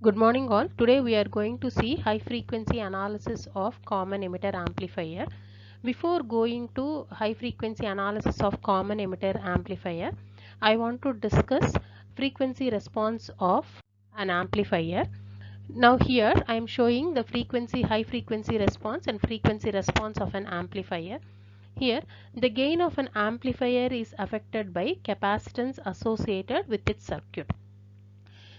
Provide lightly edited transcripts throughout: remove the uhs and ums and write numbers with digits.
Good morning all. Today we are going to see high frequency analysis of common emitter amplifier. Before going to high frequency analysis of common emitter amplifier, I want to discuss frequency response of an amplifier. Now here I am showing the high frequency response and frequency response of an amplifier. Here the gain of an amplifier is affected by capacitance associated with its circuit.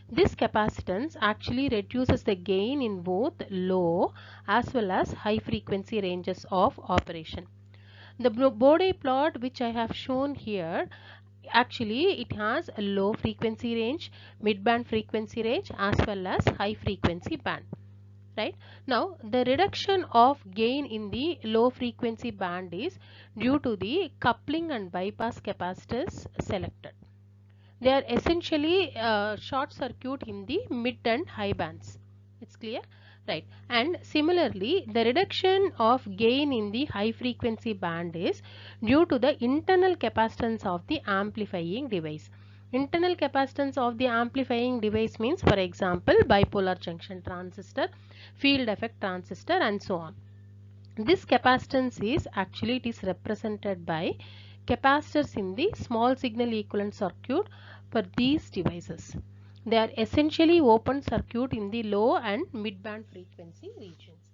This capacitance actually reduces the gain in both low as well as high frequency ranges of operation. The Bode plot which I have shown here, actually it has a low frequency range, mid-band frequency range as well as high frequency band. Right now the reduction of gain in the low frequency band is due to the coupling and bypass capacitors selected. They are essentially short circuit in the mid and high bands. It's clear, right? And similarly the reduction of gain in the high frequency band is due to the internal capacitance of the amplifying device. Internal capacitance of the amplifying device means, for example, bipolar junction transistor, field effect transistor and so on. This capacitance is actually, it is represented by capacitors in the small signal equivalent circuit for these devices. They are essentially open circuit in the low and mid band frequency regions.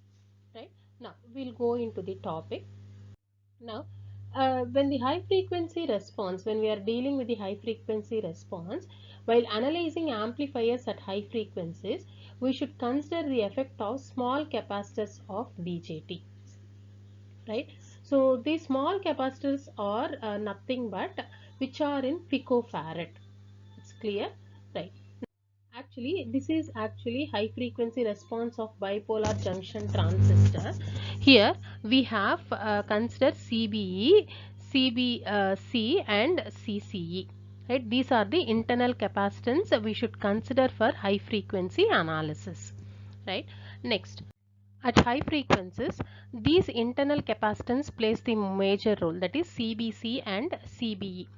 Right now we'll go into the topic. Now when the high frequency response, when we are dealing with the high frequency response, while analyzing amplifiers at high frequencies, we should consider the effect of small capacitors of BJT. Right, so these small capacitors are nothing but which are in picofarad. It's clear, right? Actually this is actually high frequency response of bipolar junction transistor. Here we have considered CBE, CBC and CCE. Right, these are the internal capacitance we should consider for high frequency analysis. Right, next, at high frequencies, these internal capacitance plays the major role, that is CBC and CBE.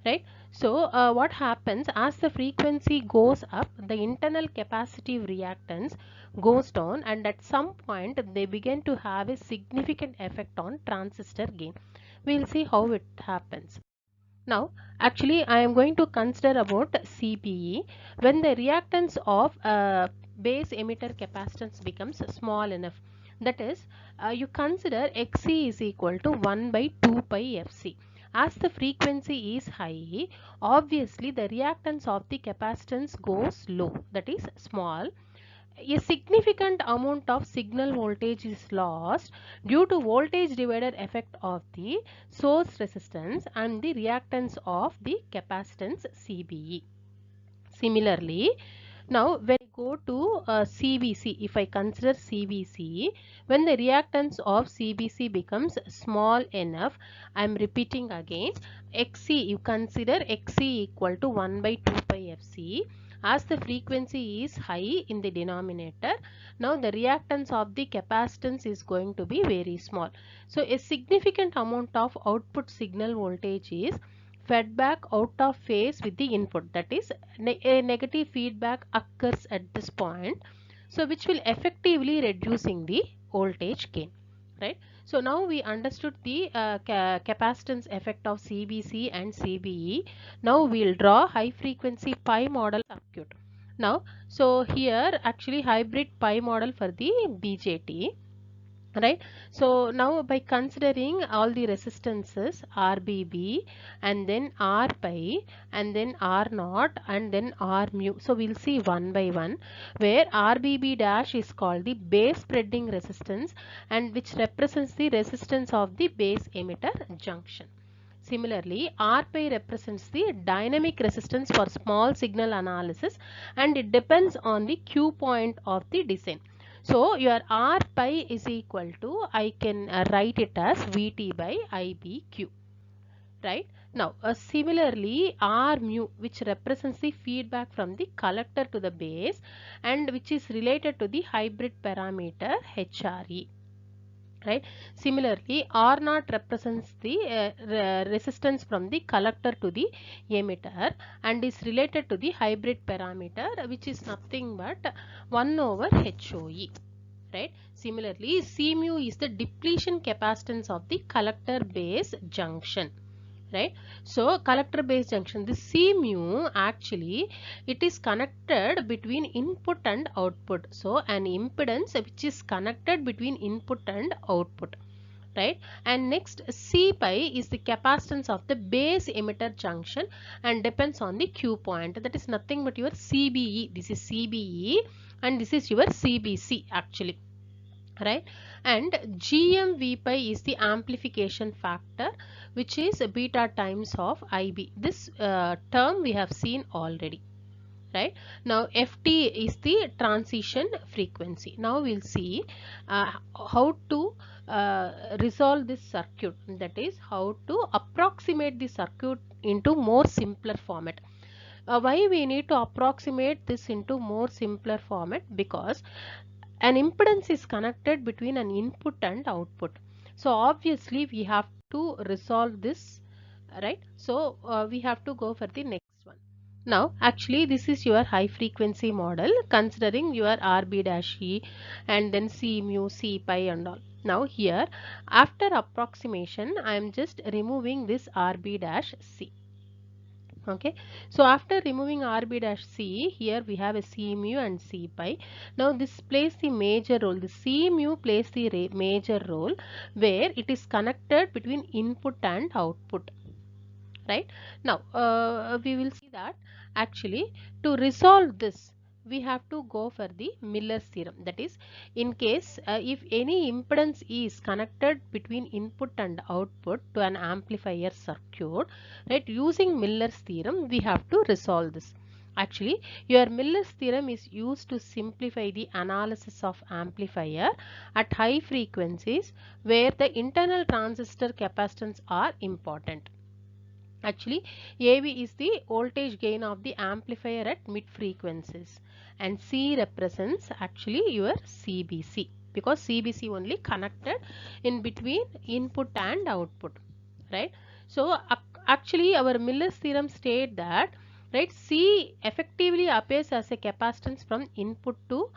Right. So what happens as the frequency goes up, the internal capacitive reactance goes down, and at some point they begin to have a significant effect on transistor gain. We will see how it happens. Now actually I am going to consider about CBE. When the reactance of base emitter capacitance becomes small enough, that is you consider Xc is equal to 1 by 2 pi Fc. As the frequency is high, obviously the reactance of the capacitance goes low, that is small. A significant amount of signal voltage is lost due to voltage divider effect of the source resistance and the reactance of the capacitance CBE. Similarly, now when I go to CBC, if I consider CBC, when the reactance of CBC becomes small enough, I am repeating again, Xc, you consider Xc equal to 1 by 2 pi Fc. As the frequency is high in the denominator, now the reactance of the capacitance is going to be very small. So a significant amount of output signal voltage is fed back out of phase with the input, that is a negative feedback occurs at this point, so which will effectively reducing the voltage gain. Right, so now we understood the capacitance effect of CBC and CBE. Now we'll draw high frequency pi model circuit. Now so here actually hybrid pi model for the BJT. Right, so now by considering all the resistances RBB and then R pi and then R naught and then R mu, so we'll see one by one, where RBB dash is called the base spreading resistance and which represents the resistance of the base emitter junction. Similarly, R pi represents the dynamic resistance for small signal analysis and it depends on the Q point of the design. So your R pi is equal to, I can write it as Vt by Ibq. Right. Now similarly R mu, which represents the feedback from the collector to the base and which is related to the hybrid parameter HRE. right? Similarly, R naught represents the resistance from the collector to the emitter and is related to the hybrid parameter, which is nothing but 1 over HOE, right? Similarly, C mu is the depletion capacitance of the collector base junction, right? So collector base junction, this C mu actually it is connected between input and output. So an impedance which is connected between input and output, right? And next, C pi is the capacitance of the base emitter junction and depends on the Q point. That is nothing but your CBE. This is CBE and this is your CBC actually, right? And GMV pi is the amplification factor, which is beta times of IB. This term we have seen already, right? Now FT is the transition frequency. Now we'll see how to resolve this circuit, that is how to approximate the circuit into more simpler format. Why we need to approximate this into more simpler format? Because an impedance is connected between an input and output. So obviously we have to resolve this, right? So we have to go for the next one. Now actually this is your high frequency model considering your RB dash E and then C mu, C pi and all. Now here after approximation I am just removing this RB dash C. Okay, so after removing RB dash C, here we have a C mu and C pi. Now this plays the major role. The C mu plays the major role where it is connected between input and output, right? Now we will see that actually to resolve this we have to go for the Miller's theorem. That is, in case if any impedance is connected between input and output to an amplifier circuit, right, using Miller's theorem we have to resolve this. Actually your Miller's theorem is used to simplify the analysis of amplifier at high frequencies where the internal transistor capacitance are important. Actually, AV is the voltage gain of the amplifier at mid frequencies and C represents actually your CBC, because CBC only connected in between input and output, right? So actually our Miller's theorem state that, right, C effectively appears as a capacitance from input to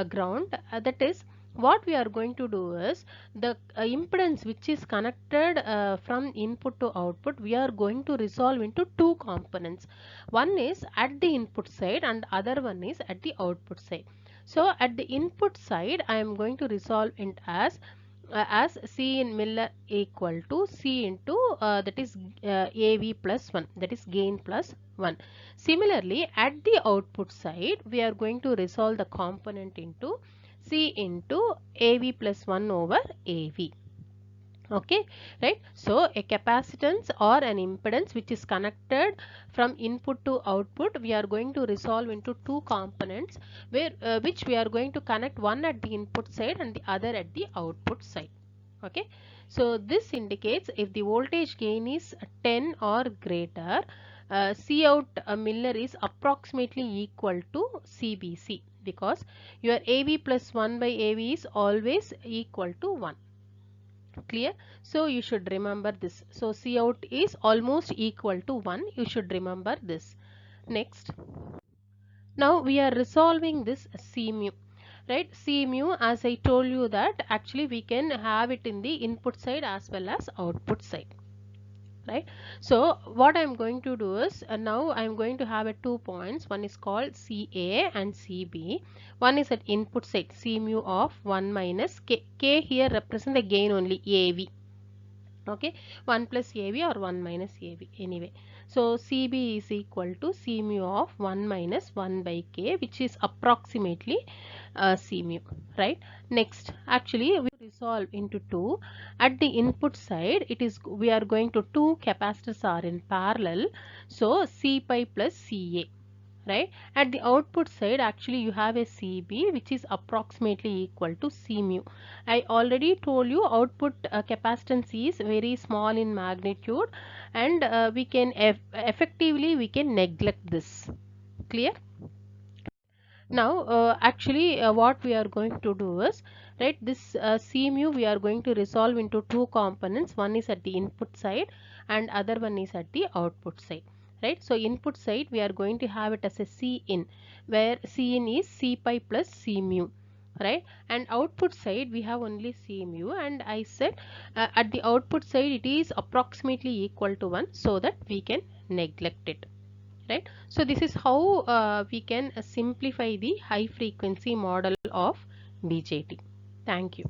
ground. That is, what we are going to do is the impedance which is connected from input to output, we are going to resolve into two components. One is at the input side and other one is at the output side. So at the input side I am going to resolve it as C in Miller equal to C into that is AV plus 1, that is gain plus 1. Similarly at the output side we are going to resolve the component into C into AV plus 1 over AV. Okay, right? So a capacitance or an impedance which is connected from input to output, we are going to resolve into two components where which we are going to connect one at the input side and the other at the output side. Okay, so this indicates if the voltage gain is 10 or greater, C out Miller is approximately equal to CBC, because your AV plus 1 by AV is always equal to 1. Clear? So you should remember this. So C out is almost equal to 1. You should remember this. Next, now we are resolving this C mu, right? C mu, as I told you that actually we can have it in the input side as well as output side, right? So what I am going to do is now I am going to have 2 points. One is called CA and CB. One is at input side C mu of 1 minus K. K here represent the gain only AV. Okay, 1 plus AV or 1 minus AV anyway. So CB is equal to C mu of 1 minus 1 by K, which is approximately C mu, right? Next, actually we resolve into 2. At the input side it is, we are going to, two capacitors are in parallel, so C pi plus CA, right? At the output side actually you have a CB which is approximately equal to C mu. I already told you output capacitance is very small in magnitude and we can effectively we can neglect this. Clear? Now actually what we are going to do is, right, this C mu we are going to resolve into two components. One is at the input side and other one is at the output side, right. So input side we are going to have it as a C in, where C in is C pi plus C mu, right, and output side we have only C mu, and I said at the output side it is approximately equal to 1, so that we can neglect it, right. So this is how we can simplify the high frequency model of BJT. Thank you.